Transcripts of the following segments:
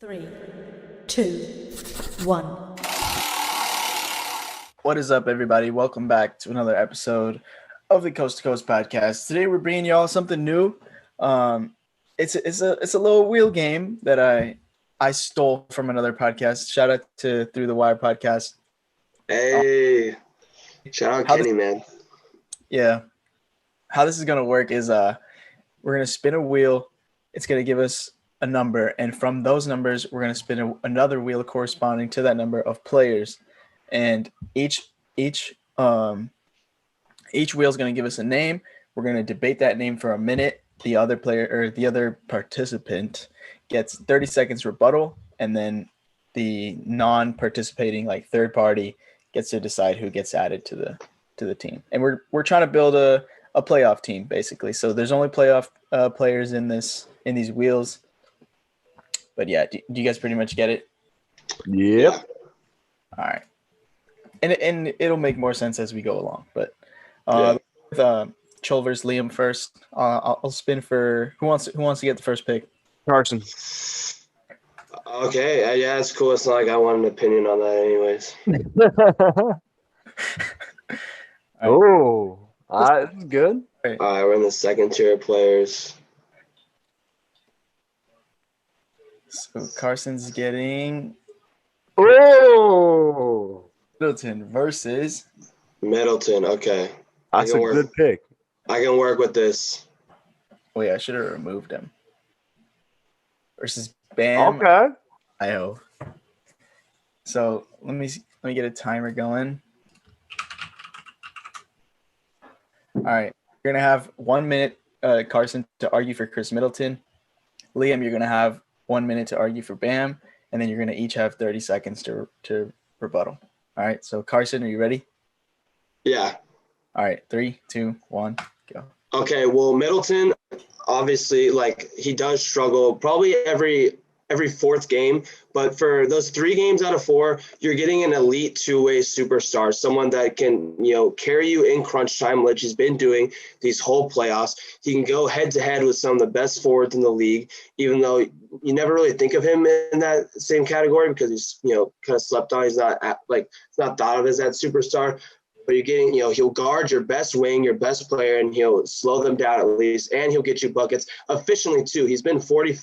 Three, two, one. What is up, everybody? Welcome back to another episode of the Coast to Coast podcast. Today, we're bringing y'all something new. It's a little wheel game that I stole from another podcast. Shout out to Through the Wire podcast. Hey, shout out Kenny, man. Yeah, how this is gonna work is we're gonna spin a wheel. It's gonna give us a number, and from those numbers, we're gonna spin another wheel corresponding to that number of players, and each wheel is gonna give us a name. We're gonna debate that name for a minute. The other player or the other participant gets 30 seconds rebuttal, and then the non-participating, like third party, gets to decide who gets added to the team. And we're trying to build a playoff team, basically. So there's only playoff players in these wheels. But yeah, do you guys pretty much get it? Yep. All right. And it'll make more sense as we go along. But with Chol versus Liam first, I'll spin for who wants to get the first pick. Carson. Okay, yeah, it's cool. It's not like I want an opinion on that anyways. Oh, that's good. All right, we're in the second tier of players. So Carson's getting Middleton versus Middleton, okay. That's a good pick. I can work with this. Oh yeah, I should have removed him. Versus Bam. Okay. Io. So let me get a timer going. All right, you're gonna have 1 minute, Carson, to argue for Chris Middleton. Liam, you're gonna have 1 minute to argue for Bam, and then you're gonna each have 30 seconds to rebuttal. All right. So Carson, are you ready? Yeah. All right. 3, 2, 1, go. Okay, well, Middleton, obviously, like, he does struggle probably every fourth game, but for those 3 games out of 4, you're getting an elite two-way superstar, someone that can, carry you in crunch time, which he's been doing these whole playoffs. He can go head-to-head with some of the best forwards in the league, even though you never really think of him in that same category because he's, kind of slept on. He's not it's not thought of as that superstar. But you're getting, he'll guard your best wing, your best player, and he'll slow them down at least, and he'll get you buckets efficiently too. He's been 50,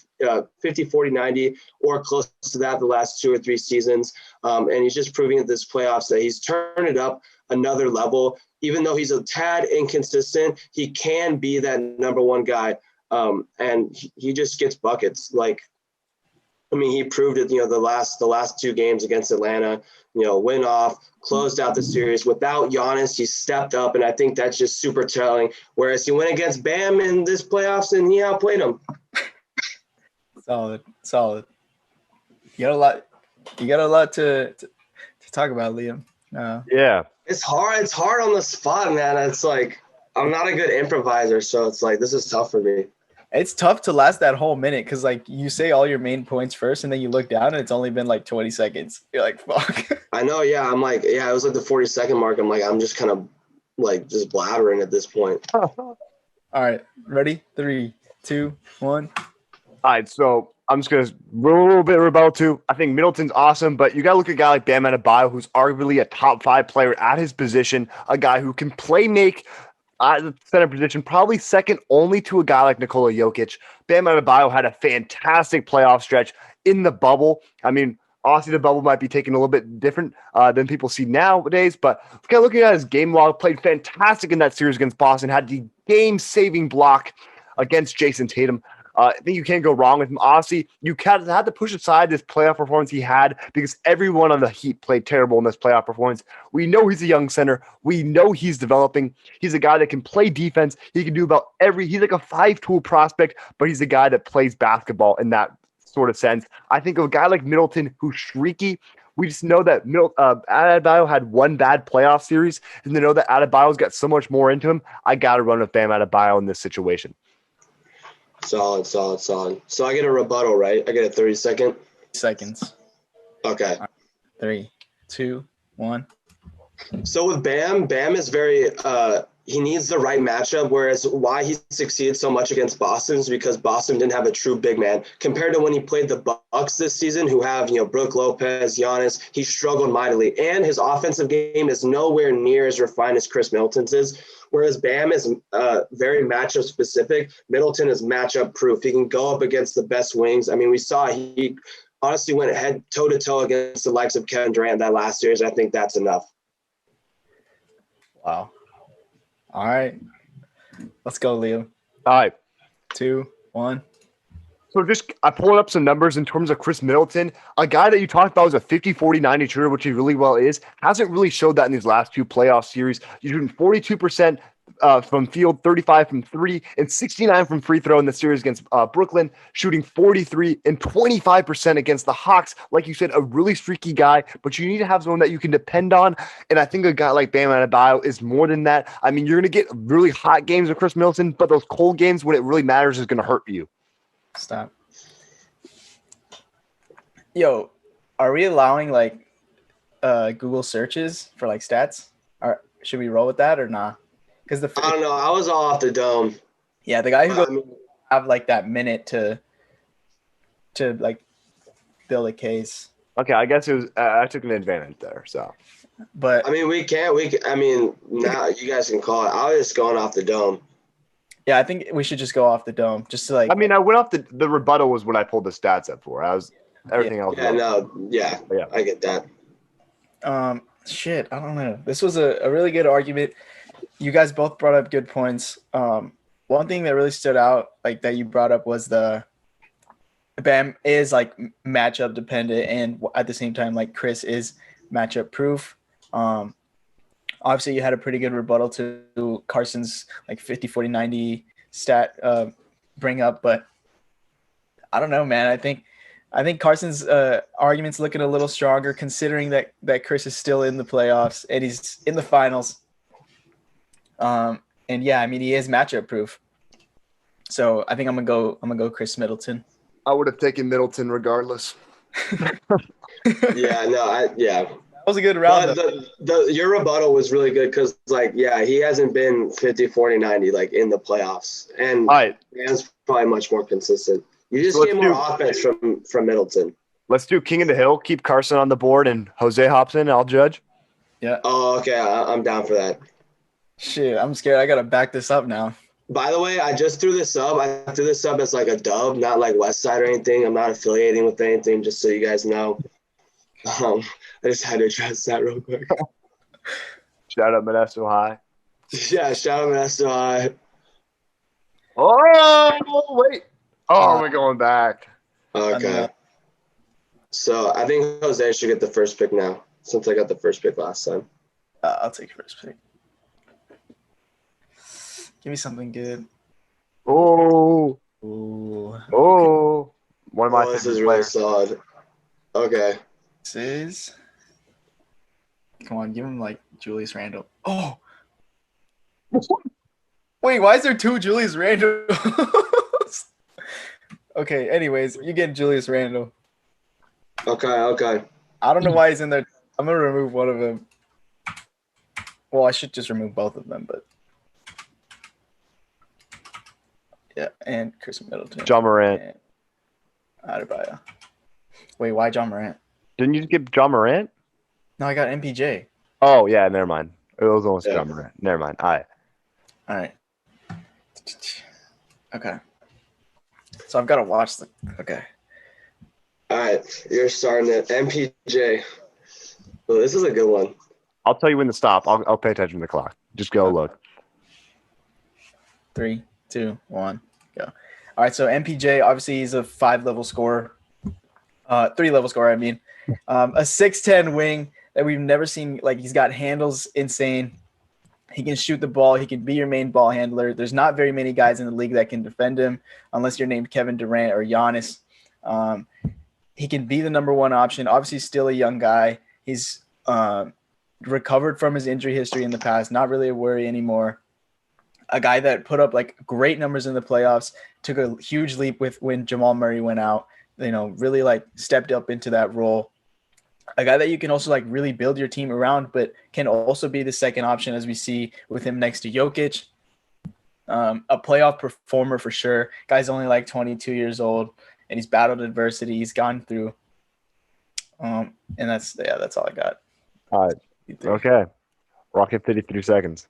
40, 90, or close to that the last 2 or 3 seasons, and he's just proving at this playoffs that he's turned it up another level. Even though he's a tad inconsistent, he can be that number one guy, and he just gets buckets. He proved it, the last 2 games against Atlanta, went off, closed out the series. Without Giannis, he stepped up, and I think that's just super telling. Whereas he went against Bam in this playoffs, and he outplayed him. Solid. You got a lot to talk about, Liam. Yeah. It's hard on the spot, man. It's like I'm not a good improviser, so it's like this is tough for me. It's tough to last that whole minute because, you say all your main points first, and then you look down, and it's only been 20 seconds. You're like, fuck. I know, yeah. I'm like, yeah, it was the 40-second mark. I'm like, I'm just kind of just blabbering at this point. All right, ready? 3, 2, 1. All right, so I'm just going to roll a little bit of rebuttal too. I think Middleton's awesome, but you got to look at a guy like Bam Adebayo, who's arguably a top 5 player at his position, a guy who can make at the center position, probably second only to a guy like Nikola Jokic. Bam Adebayo had a fantastic playoff stretch in the bubble. Honestly, the bubble might be taking a little bit different than people see nowadays, but kind of looking at his game log, played fantastic in that series against Boston, had the game-saving block against Jason Tatum. I think you can't go wrong with him. Honestly, you had to push aside this playoff performance he had because everyone on the Heat played terrible in this playoff performance. We know he's a young center. We know he's developing. He's a guy that can play defense. He can do about he's like a 5-tool prospect, but he's a guy that plays basketball in that sort of sense. I think of a guy like Middleton who's streaky. We just know that Adebayo had 1 bad playoff series, and to know that Adebayo's got so much more into him, I got to run with Bam Adebayo in this situation. Solid. So I get a rebuttal, right? I get a 30-second? Seconds. Okay. 3, 2, 1. So with Bam is very he needs the right matchup, whereas why he succeeded so much against Boston is because Boston didn't have a true big man compared to when he played the Bucks this season, who have, Brook Lopez, Giannis. He struggled mightily, and his offensive game is nowhere near as refined as Chris Middleton's is. Whereas Bam is very matchup specific, Middleton is matchup proof. He can go up against the best wings. I mean, we saw he honestly went head toe to toe against the likes of Kevin Durant that last series. I think that's enough. Wow. All right. Let's go, Leo. All right. 2, 1. So I pulled up some numbers in terms of Chris Middleton, a guy that you talked about was a 50-40-90 shooter, which he really well is. Hasn't really showed that in these last 2 playoff series. He's shooting 42% from field, 35 from 3, and 69 from free throw in the series against Brooklyn, shooting 43 and 25% against the Hawks. Like you said, a really streaky guy, but you need to have someone that you can depend on. And I think a guy like Bam Adebayo is more than that. I mean, you're going to get really hot games with Chris Middleton, but those cold games when it really matters is going to hurt you. Stop. Yo, are we allowing Google searches for stats? Or should we roll with that or not? Because I don't know. I was all off the dome. Yeah, the guy who I goes mean, have that minute to build a case. Okay, I guess it was. I took an advantage there. So, But I mean, I mean, now you guys can call it. I was just going off the dome. yeah, I think we should just go off the dome. Just to I mean, I went off the rebuttal was what I pulled the stats up for. I was everything else. Yeah, Yeah. I get that. shit, I don't know. This was a really good argument. You guys both brought up good points. One thing that really stood out, that you brought up, was the Bam is matchup dependent, and at the same time, Chris is matchup proof. Obviously, you had a pretty good rebuttal to Carson's 50, 40, 90 stat bring up, but I don't know, man. I think Carson's argument's looking a little stronger, considering that Chris is still in the playoffs and he's in the finals. And yeah, I mean, he is matchup proof. So I think I'm gonna go Chris Middleton. I would have taken Middleton regardless. Yeah, That was a good round. But your rebuttal was really good because, he hasn't been 50, 40, 90 in the playoffs, and All right, Man's probably much more consistent. You just So get let's more offense from Middleton. let's do King of the Hill. Keep Carson on the board and Jose Hobson. I'll judge. Yeah. Oh, okay, I'm down for that. Shit, I'm scared. I gotta back this up now. By the way, I just threw this up. I threw this up as a dub, not West Side or anything. I'm not affiliating with anything, just so you guys know. I just had to address that real quick. Shout out Modesto High. Yeah, shout out Modesto High. Oh wait. Oh, we're going back. Okay. So I think Jose should get the first pick now, since I got the first pick last time. I'll take first pick. Give me something good. Oh. Ooh. Oh. One of my This is favorite really players. solid. Okay. This is. Come on, give him Julius Randle. Oh. Wait, why is there 2 Julius Randle? Okay, anyways, you get Julius Randle. Okay. I don't know why he's in there. I'm gonna remove one of them. Well, I should just remove both of them, but yeah, and Chris Middleton. John Morant. And Adebayo. Wait, why John Morant? Didn't you just get John Morant? No, I got MPJ. Oh yeah, never mind. It was almost Yeah. John Morant. Never mind. All right. All right. Okay. So I've got to watch the. Okay. All right. You're starting it. MPJ. Well, this is a good one. I'll tell you when to stop. I'll pay attention to the clock. Just go look. 3, 2, 1, go. All right. So MPJ, obviously, he's a 5-level scorer. 3-level scorer, I mean. A 6'10" wing that we've never seen. He's got handles insane. He can shoot the ball. He can be your main ball handler. There's not very many guys in the league that can defend him unless you're named Kevin Durant or Giannis. He can be the number 1 option. Obviously, still a young guy. He's recovered from his injury history in the past. Not really a worry anymore. A guy that put up great numbers in the playoffs. Took a huge leap when Jamal Murray went out. Really stepped up into that role. a guy that you can also like really build your team around, but can also be the second option as we see with him next to Jokic. A playoff performer for sure. Guy's only like 22 years old, and he's battled adversity. He's gone through. And that's all I got. All right. Okay. Rocket 53 seconds.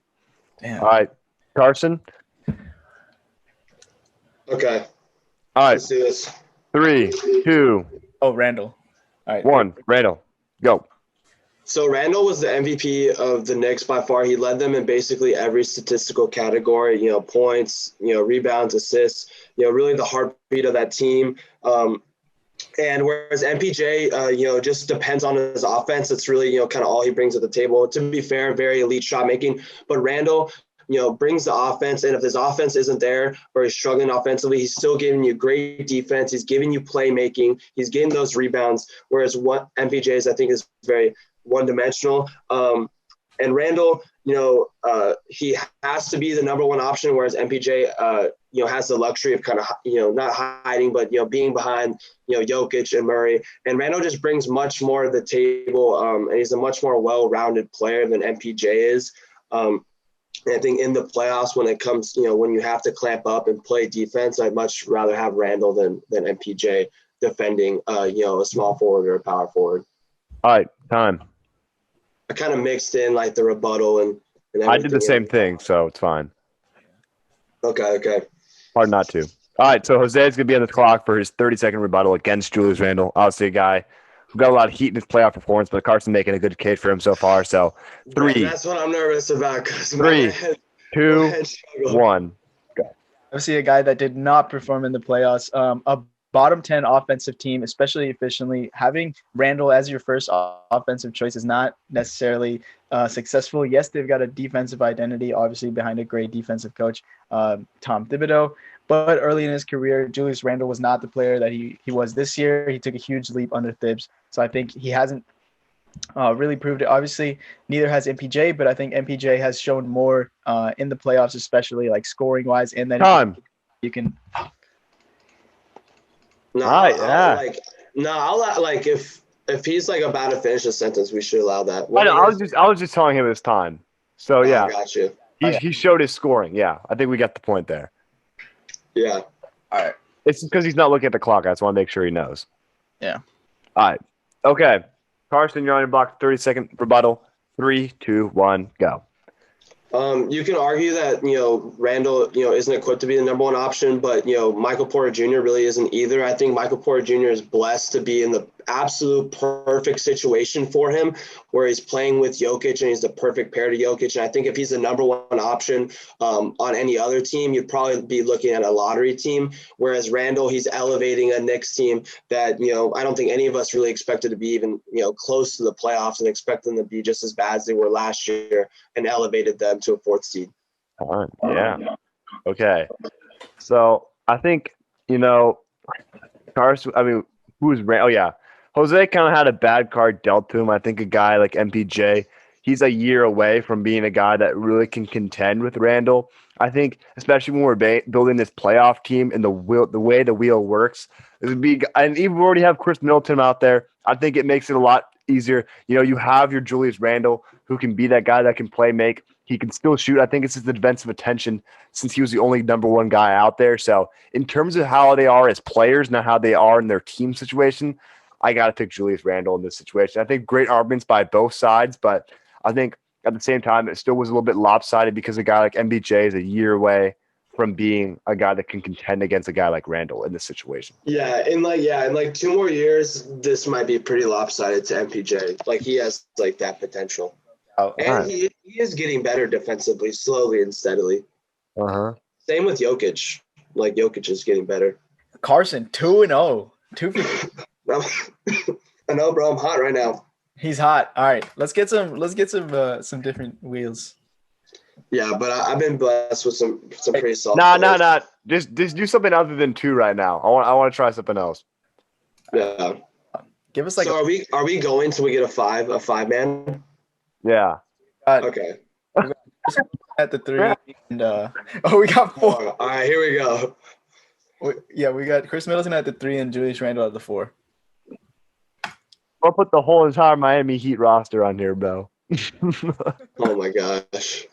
Damn. All right. Carson. Okay, All right. let's do this. 3, 2, Oh, Randall. All right. 1. Randall. Go. So Randall was the MVP of the Knicks by far. He led them in basically every statistical category, points, rebounds, assists, really the heartbeat of that team. And whereas MPJ, just depends on his offense. It's really, kind of all he brings to the table. To be fair, very elite shot making. But Randall, brings the offense. And if his offense isn't there or he's struggling offensively, he's still giving you great defense. He's giving you playmaking. He's getting those rebounds. Whereas what MPJ's, I think, is very one-dimensional. And Randall, he has to be the number one option, whereas MPJ, has the luxury of kind of, not hiding, but, being behind, Jokic and Murray. And Randall just brings much more to the table, and he's a much more well-rounded player than MPJ is. And I think in the playoffs, when it comes, when you have to clamp up and play defense, I'd much rather have Randall than MPJ defending, a small forward or a power forward. All right. Time. I kind of mixed in like the rebuttal and I did the same thing, so it's fine. Okay. Hard not to. All right, so Jose's going to be on the clock for his 30-second rebuttal against Julius Randle. Obviously a guy who got a lot of heat in his playoff performance, but Carson making a good case for him so far. So 3. That's what I'm nervous about. 3, 2, 1. I see a guy that did not perform in the playoffs. A bottom 10 offensive team, especially efficiently, having Randall as your first offensive choice is not necessarily successful. Yes, they've got a defensive identity, obviously behind a great defensive coach, Tom Thibodeau. But early in his career, Julius Randle was not the player that he was this year. He took a huge leap under Thibs. So I think he hasn't really proved it. Obviously, neither has MPJ, but I think MPJ has shown more in the playoffs, especially like scoring-wise. And then you can – No, right, I'll like if he's like about to finish a sentence, we should allow that. I was just telling him his time. So yeah, I got you. He showed his scoring. Yeah, I think we got the point there. Yeah. all right. It's because he's not looking at the clock. I just want to make sure he knows. Yeah. All right. Okay. Carson, you're on your block. 30-second rebuttal. 3, 2, 1, go. You can argue that, Randall, isn't equipped to be the number one option, but, Michael Porter Jr. really isn't either. I think Michael Porter Jr. is blessed to be in the absolute perfect situation for him where he's playing with Jokic and he's the perfect pair to Jokic. And I think if he's the number one option on any other team, you'd probably be looking at a lottery team. Whereas Randall, he's elevating a Knicks team that, I don't think any of us really expected to be even, close to the playoffs and expect them to be just as bad as they were last year and elevated them to a 4th seed. All right. Yeah. Okay. So I think, Carson, who's – oh, yeah. Jose kind of had a bad card dealt to him. I think a guy like MPJ, he's a year away from being a guy that really can contend with Randall. I think, especially when we're building this playoff team and the way the wheel works, it would be. And even we already have Chris Middleton out there. I think it makes it a lot easier. You have your Julius Randle who can be that guy that can play make. He can still shoot. I think it's just the defensive attention since he was the only number one guy out there. So in terms of how they are as players, not how they are in their team situation, I got to pick Julius Randle in this situation. I think great arguments by both sides, but I think at the same time, it still was a little bit lopsided because a guy like MPJ is a year away from being a guy that can contend against a guy like Randle in this situation. Yeah, in 2 more years, this might be pretty lopsided to MPJ. Like he has like that potential. And he is getting better defensively, slowly and steadily. Same with Jokic. Like Jokic is getting better. Carson, 2-0. 2-0. I know, bro. I'm hot right now. He's hot. All right, let's get some different wheels. Yeah, but I've been blessed with some pretty solid. Nah. Just do something other than 2 right now. I want to try something else. Yeah. Give us like. So are we going till we get a 5-man? Yeah. Okay. At the 3 and we got 4. All right, here we go. We got Chris Middleton at the 3 and Julius Randle at the 4. I'll put the whole entire Miami Heat roster on here, bro. Oh my gosh.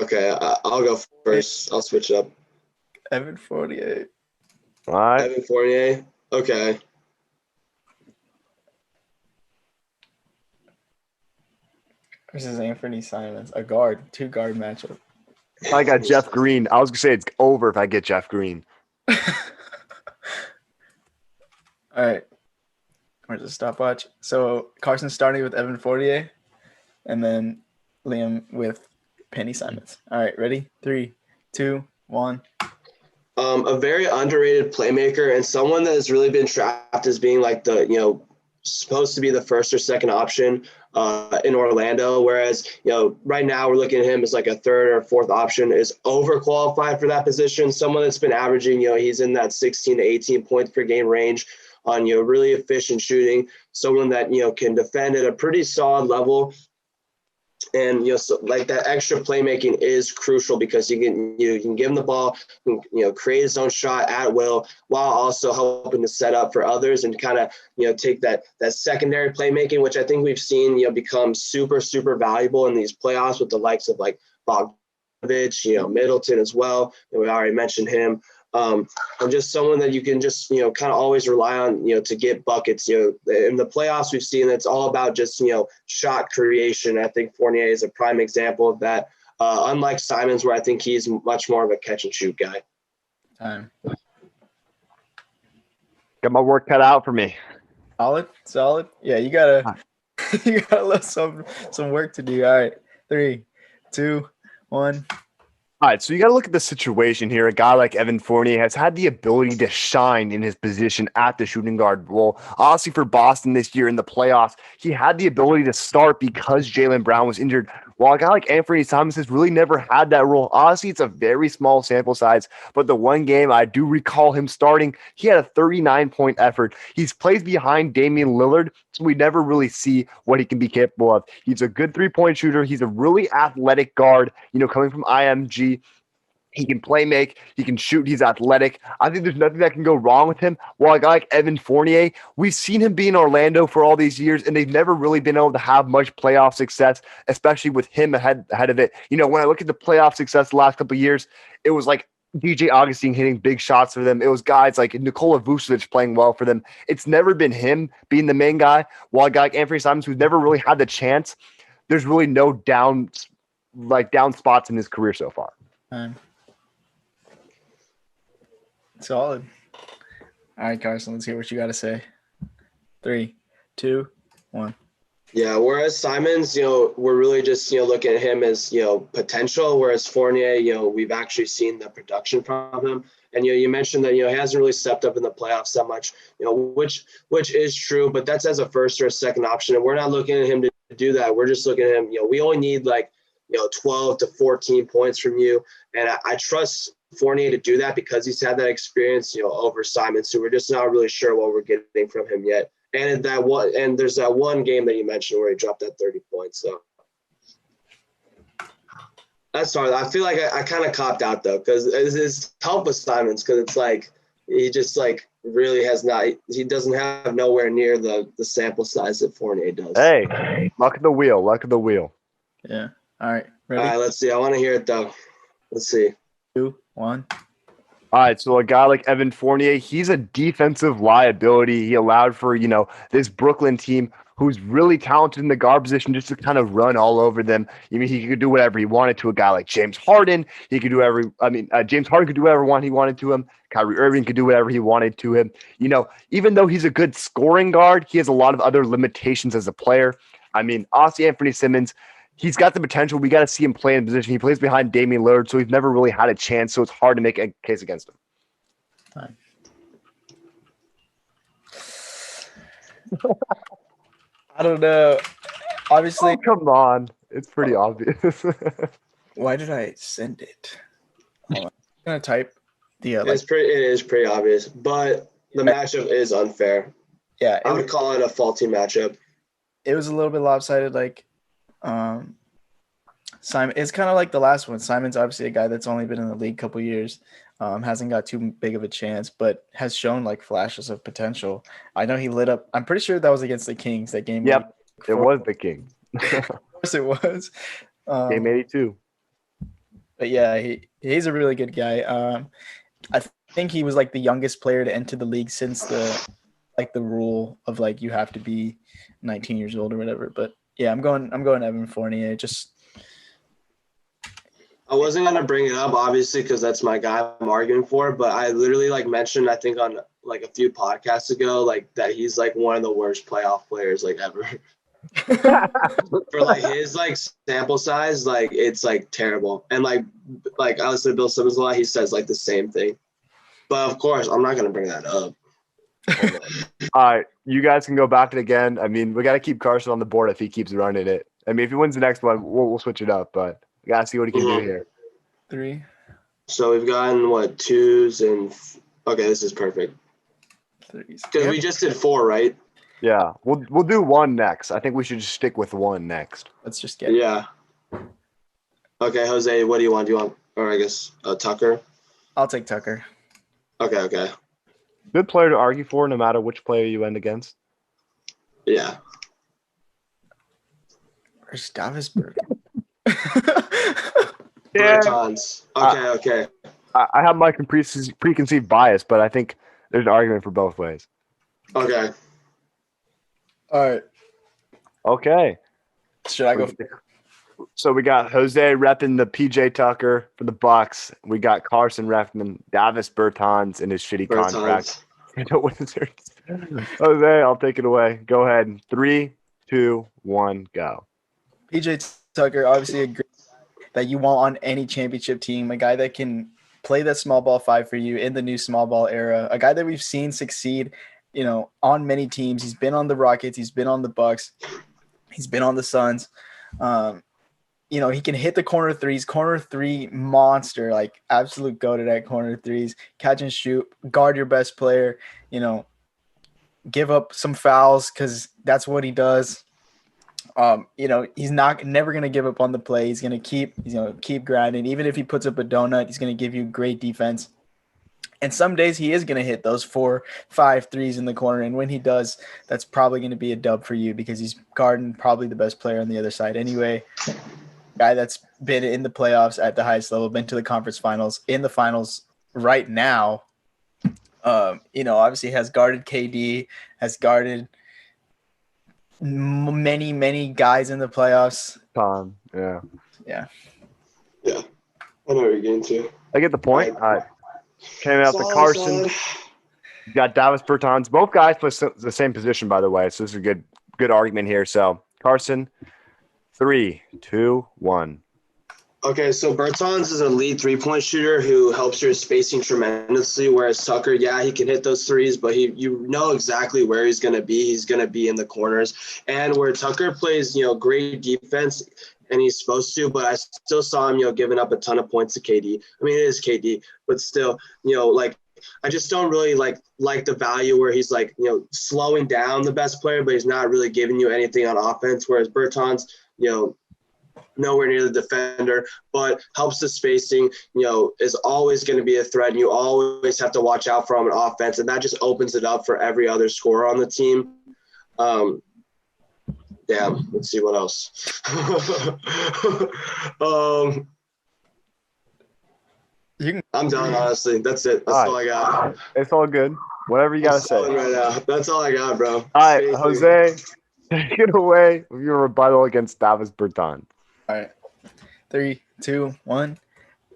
Okay, I'll go first. I'll switch it up. Evan Fournier. All right. Evan Fournier. Okay. Versus Anthony Simons. A guard. 2-guard matchup. I got Jeff Green. I was gonna say it's over if I get Jeff Green. All right. Where's the stopwatch? So Carson's starting with Evan Fournier, and then Liam with Penny Simons. All right, ready? 3, 2, 1. A very underrated playmaker and someone that has really been trapped as being like the, supposed to be the first or second option in Orlando. Whereas, right now we're looking at him as like a third or fourth option, is overqualified for that position. Someone that's been averaging, he's in that 16 to 18 points per game range on, really efficient shooting. Someone that, can defend at a pretty solid level. And so like that extra playmaking is crucial because you can give him the ball, create his own shot at will, while also helping to set up for others and kind of take that secondary playmaking, which I think we've seen become super super valuable in these playoffs with the likes of like Bogdanovich, Middleton as well. And we already mentioned him. And just someone that you can just, kind of always rely on, to get buckets. In the playoffs, we've seen it's all about just, shot creation. I think Fournier is a prime example of that. Unlike Simons, where I think he's much more of a catch and shoot guy. Time. Got my work cut out for me. Solid. Yeah, you gotta let some work to do. All right, 3, 2, 1. All right, so you got to look at the situation here. A guy like Evan Fournier has had the ability to shine in his position at the shooting guard role. Honestly, for Boston this year in the playoffs, he had the ability to start because Jaylen Brown was injured. While a guy like Anthony Simons has really never had that role. Honestly, it's a very small sample size, but the one game I do recall him starting, he had a 39-point effort. He's plays behind Damian Lillard, so we never really see what he can be capable of. He's a good three-point shooter. He's a really athletic guard, coming from IMG. He can play make. He can shoot. He's athletic. I think there's nothing that can go wrong with him. While a guy like Evan Fournier, we've seen him be in Orlando for all these years, and they've never really been able to have much playoff success, especially with him ahead of it. When I look at the playoff success the last couple of years, it was like DJ Augustine hitting big shots for them. It was guys like Nikola Vucevic playing well for them. It's never been him being the main guy. While a guy like Anthony Simons, who's never really had the chance, there's really no down spots in his career so far. Solid. All right, Carson, let's hear what you got to say. 3, 2, 1. Yeah, whereas Simons, we're really just, looking at him as, potential, whereas Fournier, we've actually seen the production from him. And, you mentioned that, he hasn't really stepped up in the playoffs that much, which is true, but that's as a first or a second option. And we're not looking at him to do that. We're just looking at him, we only need 12 to 14 points from you. And I trust Fournier to do that because he's had that experience, over Simons. So we're just not really sure what we're getting from him yet. And there's that one game that you mentioned where he dropped that 30 points. So that's hard. I feel like I kind of copped out though, because it's tough with Simons because it's like he just really has not. He doesn't have nowhere near the sample size that Fournier does. Hey, luck of the wheel. Yeah. All right. Ready? All right. Let's see. I want to hear it though. Let's see. 2, 1. All right, so a guy like Evan Fournier, he's a defensive liability. He allowed for, this Brooklyn team who's really talented in the guard position just to kind of run all over them. He could do whatever he wanted to a guy like James Harden. He could do James Harden could do whatever he wanted to him. Kyrie Irving could do whatever he wanted to him. Even though he's a good scoring guard, he has a lot of other limitations as a player. Honestly, Anthony Simons, he's got the potential. We got to see him play in position. He plays behind Damian Lillard, so he's never really had a chance. So it's hard to make a case against him. Time. I don't know. Obviously, Come on. It's pretty obvious. why did I send it? Hold on. I'm going to type the It is pretty obvious, but the matchup is unfair. Yeah. I would call it a faulty matchup. It was a little bit lopsided. Simon, it's kind of like the last one. Simon's obviously a guy that's only been in the league a couple years. Hasn't got too big of a chance, but has shown like flashes of potential. I know he lit up. I'm pretty sure that was against the Kings. That game. Yep, it 84. was the King. Of course it was. Game 82. But yeah, he's a really good guy. I think he was like the youngest player to enter the league since the rule of like you have to be 19 years old or whatever. But yeah, I'm going Evan Fournier. Just I wasn't gonna bring it up obviously because that's my guy I'm arguing for, but I literally like mentioned I think on like a few podcasts ago like that he's like one of the worst playoff players like ever. For like his like sample size, like it's like terrible. And like I listen to Bill Simmons a lot, he says like the same thing. But of course, I'm not gonna bring that up. All right, you guys can go back it again. I mean, we got to keep Carson on the board if he keeps running it. I mean, if he wins the next one, we'll switch it up, but we got to see what he can do here. 3. So we've gotten what 2s and okay, this is perfect. 3s. Because we just did 4, right? Yeah, we'll do 1 next. I think we should just stick with 1 next. Let's just get. Yeah. Okay, Jose, what do you want? Do you want, or I guess Tucker? I'll take Tucker. Okay. Good player to argue for, no matter which player you end against. Yeah. Where's Davisberg? Yeah, Bertans. Okay. I have my preconceived bias, but I think there's an argument for both ways. Okay. All right. Okay. Should I go? So we got Jose repping the PJ Tucker for the Bucks. We got Carson repping Davis Bertans in his shitty contract. Jose, I'll take it away. Go ahead. 3, 2, 1, go. PJ Tucker, obviously a great guy that you want on any championship team. A guy that can play that small ball 5 for you in the new small ball era. A guy that we've seen succeed, on many teams. He's been on the Rockets. He's been on the Bucks. He's been on the Suns. He can hit the corner threes, corner 3 monster, like absolute goat at corner threes, catch and shoot, guard your best player, give up some fouls because that's what he does. He's never going to give up on the play. He's going to keep grinding. Even if he puts up a donut, he's going to give you great defense. And some days he is going to hit those 4, 5 threes in the corner. And when he does, that's probably going to be a dub for you because he's guarding probably the best player on the other side anyway. Guy that's been in the playoffs at the highest level, been to the conference finals, in the finals right now. Obviously has guarded KD, has guarded many, many guys in the playoffs. Tom, yeah. Yeah. I know what you're getting to. I get the point. All right. Came out to Carson. You got Davis Bertans. Both guys play the same position, by the way. So this is a good argument here. So Carson, 3, 2, 1. Okay, so Bertans is a lead 3-point shooter who helps your spacing tremendously, whereas Tucker, he can hit those threes, but you know exactly where he's going to be. He's going to be in the corners. And where Tucker plays, great defense, and he's supposed to, but I still saw him, giving up a ton of points to KD. I mean, it is KD, but still, I just don't really like the value where he's slowing down the best player, but he's not really giving you anything on offense, whereas Bertans, nowhere near the defender, but helps the spacing, is always going to be a threat. And you always have to watch out for him on offense. And that just opens it up for every other scorer on the team. Let's see what else. I'm done, honestly. That's it. That's all I got. It's all good. Whatever you got to say. Right now. That's all I got, bro. All right, Jose, take it away with your rebuttal against Davis Bertans. All right. 3, 2, 1.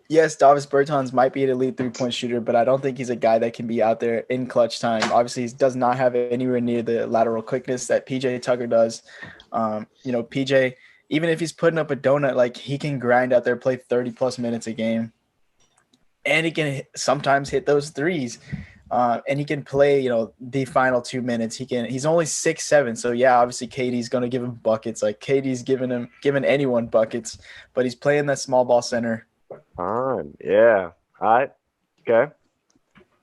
Yes, Davis Bertans might be an elite 3-point shooter, but I don't think he's a guy that can be out there in clutch time. Obviously, he does not have anywhere near the lateral quickness that PJ Tucker does. PJ, even if he's putting up a donut, he can grind out there, play 30-plus minutes a game. And he can sometimes hit those threes. And he can play, the final 2 minutes. He's only 6'7", so yeah, obviously KD's going to give him buckets. Like KD's giving anyone buckets, but he's playing that small ball center. Yeah. All right. Okay.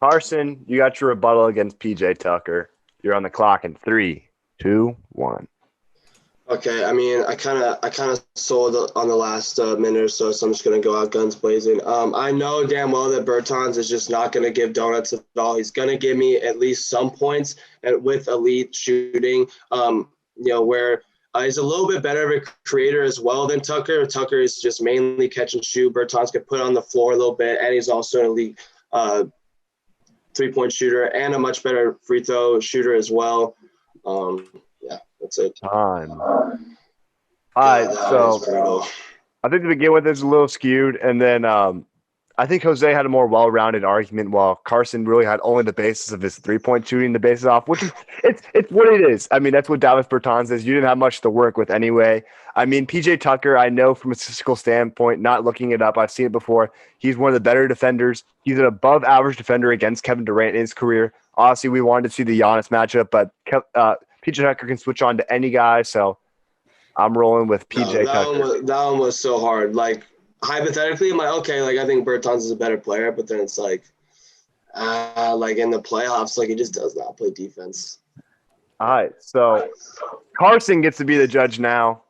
Carson, you got your rebuttal against PJ Tucker. You're on the clock in 3, 2, 1. Okay, I mean, I kind of sold on the last minute or so, so I'm just gonna go out guns blazing. I know damn well that Bertans is just not gonna give donuts at all. He's gonna give me at least some points with elite shooting. Where he's a little bit better of a creator as well than Tucker. Tucker is just mainly catch and shoot. Bertans can put on the floor a little bit, and he's also an elite 3-point shooter and a much better free throw shooter as well. Yeah, that's it. Time. All right, so I think to begin with, it's a little skewed, and then I think Jose had a more well-rounded argument, while Carson really had only the basis of his 3-point shooting the basis off, which is it's what it is. I mean, that's what Davis Bertans is. You didn't have much to work with anyway. I mean, PJ Tucker, I know from a statistical standpoint, not looking it up, I've seen it before. He's one of the better defenders. He's an above-average defender against Kevin Durant in his career. Obviously, we wanted to see the Giannis matchup, but PJ Tucker can switch on to any guy, so I'm rolling with PJ Tucker. That one was so hard. Like, hypothetically, I'm like, okay, like, I think Bertans is a better player, but then it's like in the playoffs, like, he just does not play defense. All right, so Carson gets to be the judge now.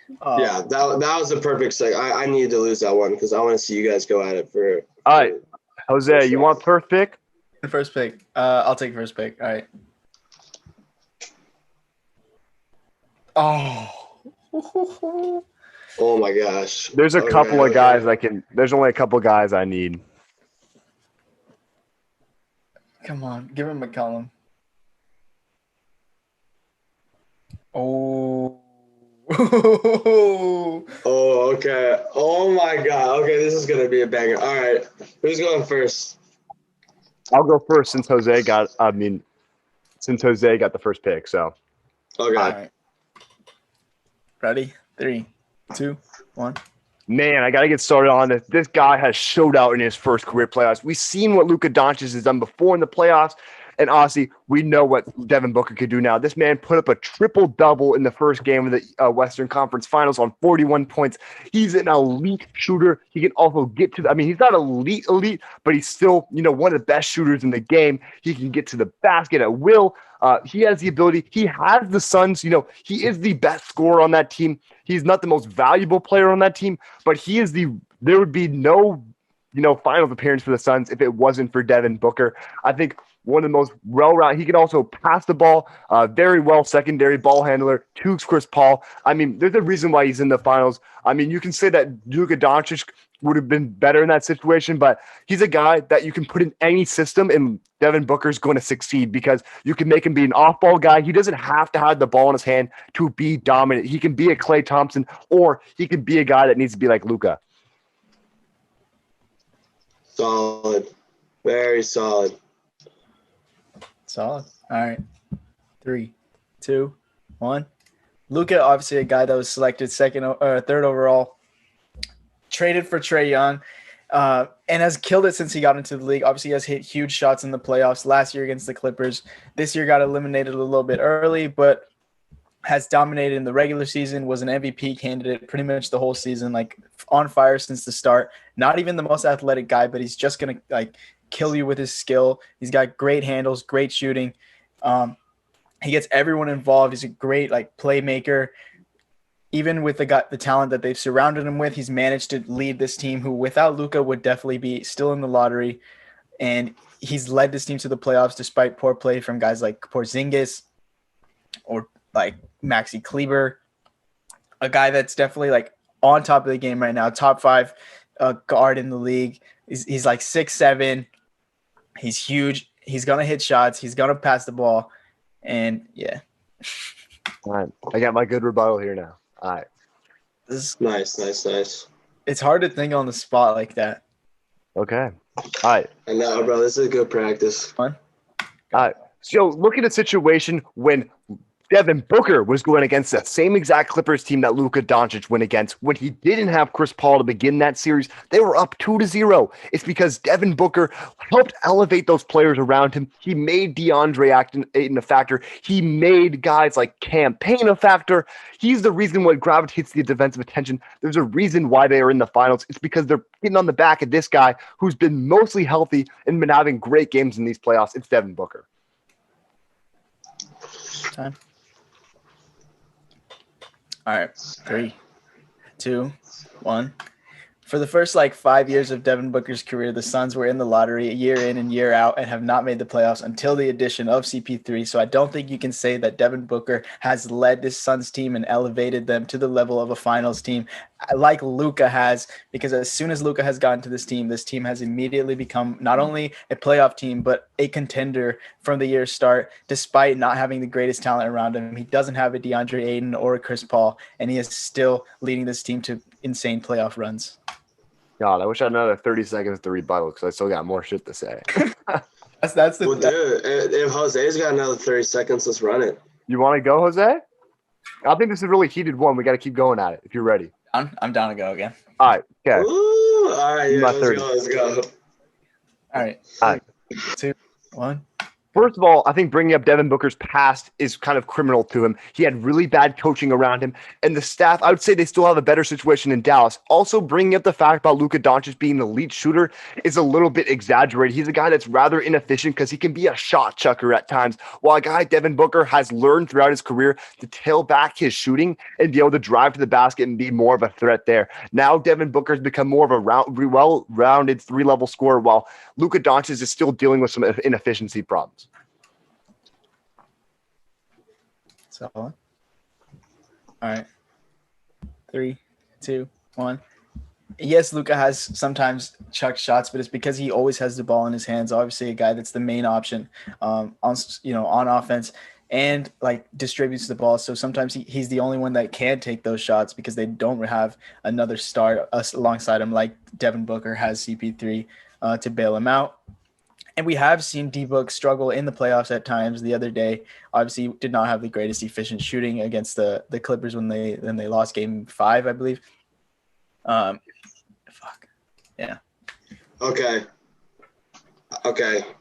Yeah, that was the perfect seg. I needed to lose that one because I want to see you guys go at it for. All right, Jose, you want first pick? The first pick. I'll take first pick. All right. Oh. Oh my gosh. There's a couple of guys there's only a couple guys I need. Come on, give him McCollum. Oh. Oh, okay. Oh my god. Okay, this is gonna be a banger. All right, who's going first? I'll go first since Jose got the first pick. So. Okay. All right. Ready? 3, 2, 1. Man, I got to get started on this. This guy has showed out in his first career playoffs. We've seen what Luka Doncic has done before in the playoffs, and honestly, we know what Devin Booker could do now. This man put up a triple-double in the first game of the Western Conference Finals on 41 points. He's an elite shooter. He can also get to he's not elite, but he's still, one of the best shooters in the game. He can get to the basket at will. He has the ability. He has the Suns. He is the best scorer on that team. He's not the most valuable player on that team, but there would be no, finals appearance for the Suns if it wasn't for Devin Booker. I think one of the most well-rounded. He can also pass the ball very well, secondary ball handler, to Chris Paul. I mean, there's a reason why he's in the finals. I mean, you can say that Luka Doncic would have been better in that situation, but he's a guy that you can put in any system, and Devin Booker's going to succeed because you can make him be an off-ball guy. He doesn't have to have the ball in his hand to be dominant. He can be a Klay Thompson, or he can be a guy that needs to be like Luka. Solid. Very solid. Solid. All right. 3, 2, 1. Luka, obviously a guy that was selected third overall, traded for Trae Young, and has killed it since he got into the league. Obviously, he has hit huge shots in the playoffs last year against the Clippers. This year got eliminated a little bit early, but has dominated in the regular season, was an MVP candidate pretty much the whole season, like on fire since the start. Not even the most athletic guy, but he's just going to kill you with his skill. He's got great handles, great shooting. He gets everyone involved. He's a great playmaker. Even with the talent that they've surrounded him with, he's managed to lead this team who without Luka would definitely be still in the lottery. And he's led this team to the playoffs despite poor play from guys like Porzingis or Maxi Kleber, a guy that's definitely on top of the game right now, top 5 guard in the league. He's 6'7". He's huge. He's going to hit shots. He's going to pass the ball. And yeah. All right. I got my good rebuttal here now. All right. Nice. It's hard to think on the spot like that. Okay. All right. I know, bro. This is a good practice. Fun. All right. So look at a situation when Devin Booker was going against that same exact Clippers team that Luka Doncic went against when he didn't have Chris Paul to begin that series. They were up 2-0. It's because Devin Booker helped elevate those players around him. He made DeAndre Ayton a factor. He made guys like Cam Payne a factor. He's the reason why gravitates the defensive attention. There's a reason why they are in the finals. It's because they're getting on the back of this guy who's been mostly healthy and been having great games in these playoffs. It's Devin Booker. Time. All right, 3, 2, 1. For the first 5 years of Devin Booker's career, the Suns were in the lottery year in and year out and have not made the playoffs until the addition of CP3. So I don't think you can say that Devin Booker has led this Suns team and elevated them to the level of a finals team like Luka has, because as soon as Luka has gotten to this team has immediately become not only a playoff team, but a contender from the year's start, despite not having the greatest talent around him. He doesn't have a DeAndre Ayton or a Chris Paul, and he is still leading this team to insane playoff runs. God, I wish I had another 30 seconds to rebuttal because I still got more shit to say. That's the Well, dude, if Jose's got another 30 seconds, let's run it. You want to go, Jose? I think this is a really heated one. We got to keep going at it if you're ready. I'm down to go again. All right. Okay. Ooh, all right, yeah, My let's 30. go. Let's go. All right. All right. 2, 1. First of all, I think bringing up Devin Booker's past is kind of criminal to him. He had really bad coaching around him, and the staff, I would say they still have a better situation in Dallas. Also, bringing up the fact about Luka Doncic being an elite shooter is a little bit exaggerated. He's a guy that's rather inefficient because he can be a shot chucker at times, while a guy, Devin Booker, has learned throughout his career to tail back his shooting and be able to drive to the basket and be more of a threat there. Now, Devin Booker has become more of a well-rounded three-level scorer, while Luka Doncic is still dealing with some inefficiency problems. So, all right. 3, 2, 1. Yes, Luka has sometimes chucked shots, but it's because he always has the ball in his hands. Obviously, a guy that's the main option on offense and distributes the ball. So sometimes he's the only one that can take those shots because they don't have another star alongside him like Devin Booker has CP3 to bail him out. And we have seen D-Book struggle in the playoffs at times. The other day, obviously, did not have the greatest efficient shooting against the Clippers when they lost Game 5, I believe. Yeah. Okay.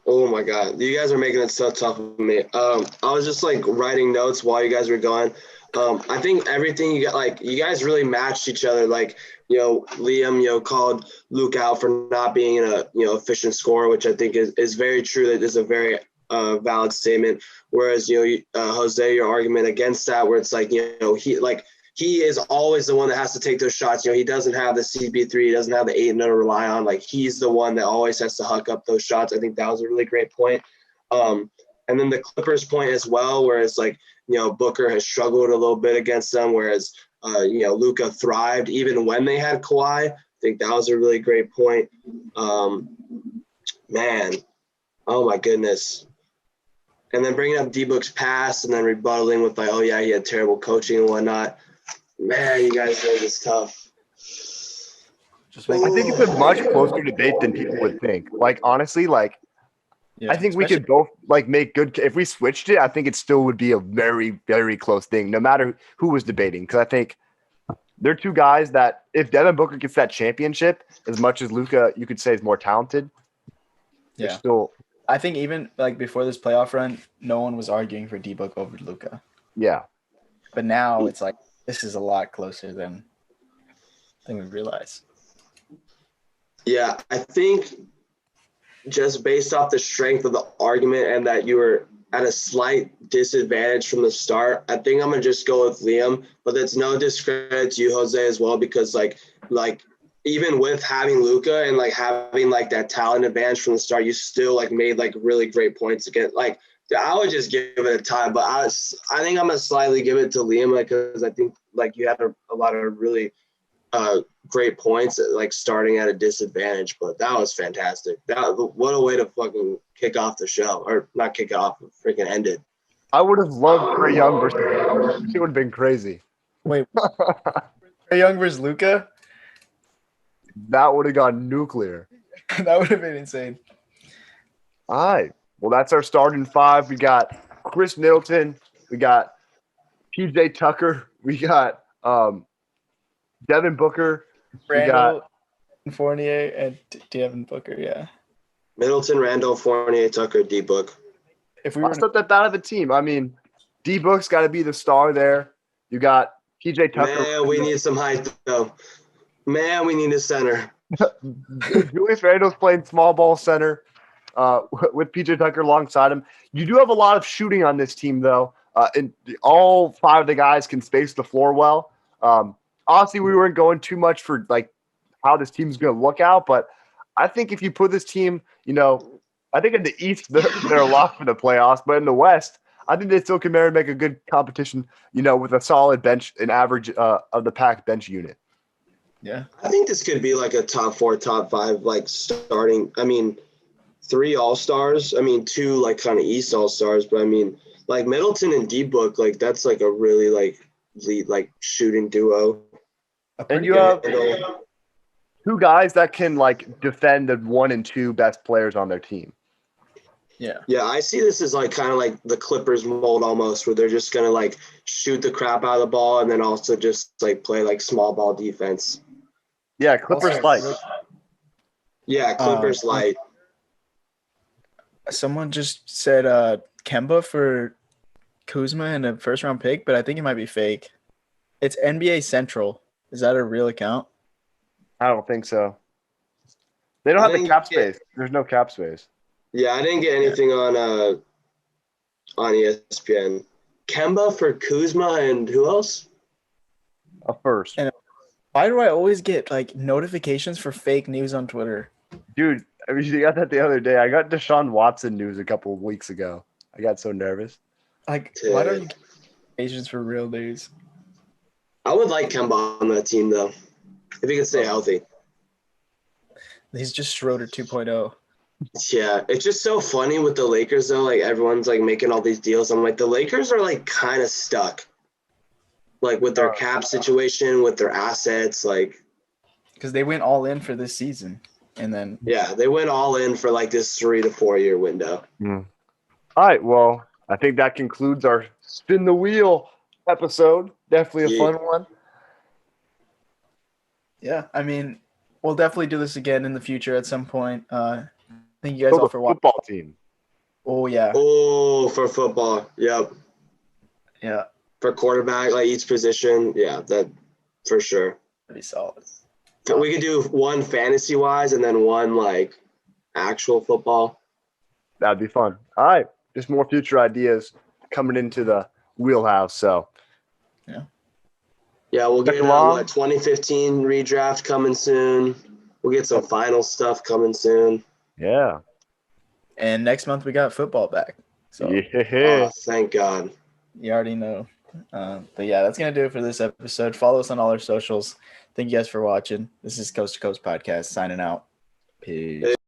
Oh my God, you guys are making it so tough for me. I was just writing notes while you guys were going. I think everything you got, you guys really matched each other. Liam, called Luke out for not being an efficient scorer, which I think is very true. That is a very valid statement. Whereas, Jose, your argument against that, where it's he is always the one that has to take those shots. He doesn't have the CP3, he doesn't have the Ayton to rely on. He's the one that always has to huck up those shots. I think that was a really great point. And then the Clippers point as well, where it's Booker has struggled a little bit against them, whereas Luka thrived even when they had Kawhi. I think that was a really great point. Man, oh my goodness. And then bringing up D-Book's past and then rebuttaling with he had terrible coaching and whatnot. Man, you guys made this tough. I think it's a much closer debate than people would think. Honestly, Yeah, I think we could both make good. If we switched it, I think it still would be a very, very close thing, no matter who was debating. Because I think they're two guys that, if Devin Booker gets that championship, as much as Luka, you could say, is more talented. Yeah. Still, I think even before this playoff run, no one was arguing for D-Book over Luka. yeah. But now it's this is a lot closer than we realize. Yeah, I think just based off the strength of the argument and that you were at a slight disadvantage from the start, I think I'm going to just go with Liam. But that's no discredit to you, Jose, as well, because even with having Luka and having that talent advantage from the start, you still made really great points again. I would just give it a tie, but I think I'm gonna slightly give it to Liam because I think you had a lot of really great points starting at a disadvantage. But that was fantastic. What a way to fucking kick off the show, or not kick off, freaking end it. I would have loved Trae Young versus. It would have been crazy. Wait, Trae Young versus Luka? That would have gone nuclear. That would have been insane. All right. Well, that's our starting five. We got Chris Middleton. We got PJ Tucker. We got Devin Booker. Randall, Fournier, and Devin Booker, yeah. Middleton, Randall, Fournier, Tucker, D-Book. If we I were thought that out of a team. I mean, D-Book's got to be the star there. You got PJ Tucker. Man, we need some height, though. Man, we need a center. Julius Randle's playing small ball center with PJ Tucker alongside him. You do have a lot of shooting on this team, though. And all five of the guys can space the floor well. Honestly, we weren't going too much for like how this team's going to look out, but I think if you put this team, I think in the East they're locked for the playoffs, but in the West, I think they still can make a good competition, with a solid bench, an average of the pack bench unit. Yeah. I think this could be like a top 4, top 5, like starting. I mean, 3 All-Stars. I mean, 2 like kind of East All-Stars, but I mean, like Middleton and D-Book, like that's like a really like lead like shooting duo. And you have 2 guys that can like defend the 1 and 2 best players on their team. Yeah. Yeah, I see this as like kind of like the Clippers mold almost, where they're just gonna like shoot the crap out of the ball and then also just like play like small ball defense. Yeah, Clippers light. Yeah, Clippers light. Someone just said Kemba for Kuzma and a first round pick, but I think it might be fake. It's NBA Central. Is that a real account? I don't think so. They don't have the cap space. There's no cap space. Yeah, I didn't get anything on ESPN. Kemba for Kuzma and who else? A first. And why do I always get like notifications for fake news on Twitter? Dude, I mean, you got that the other day. I got Deshaun Watson news a couple of weeks ago. I got so nervous. Like, why don't you get notifications for real news? I would like Kemba on that team though, if he can stay healthy. He's just Schroeder 2.0. Yeah, it's just so funny with the Lakers though. Like everyone's like making all these deals. I'm like, the Lakers are like kind of stuck, like with their cap situation, with their assets, like Because they went all in for this season. And then yeah, they went all in for like this 3 to 4 year window. All right, well, I think that concludes our Spin the Wheel episode. Definitely a fun one. yeah, I mean, we'll definitely do this again in the future at some point. Thank you guys all for watching. Football team. Oh yeah. Oh, for football. Yep. Yeah. For quarterback, like each position. Yeah, that for sure. That'd be solid. We could do one fantasy wise and then one like actual football. That'd be fun. All right. Just more future ideas coming into the wheelhouse. So Yeah, we'll get Check along. 2015 redraft coming soon. We'll get some final stuff coming soon. yeah. And next month we got football back. So Yeah. Oh, thank God. you already know. But yeah, that's gonna do it for this episode. Follow us on all our socials. Thank you guys for watching. This is Coast to Coast Podcast signing out. Peace.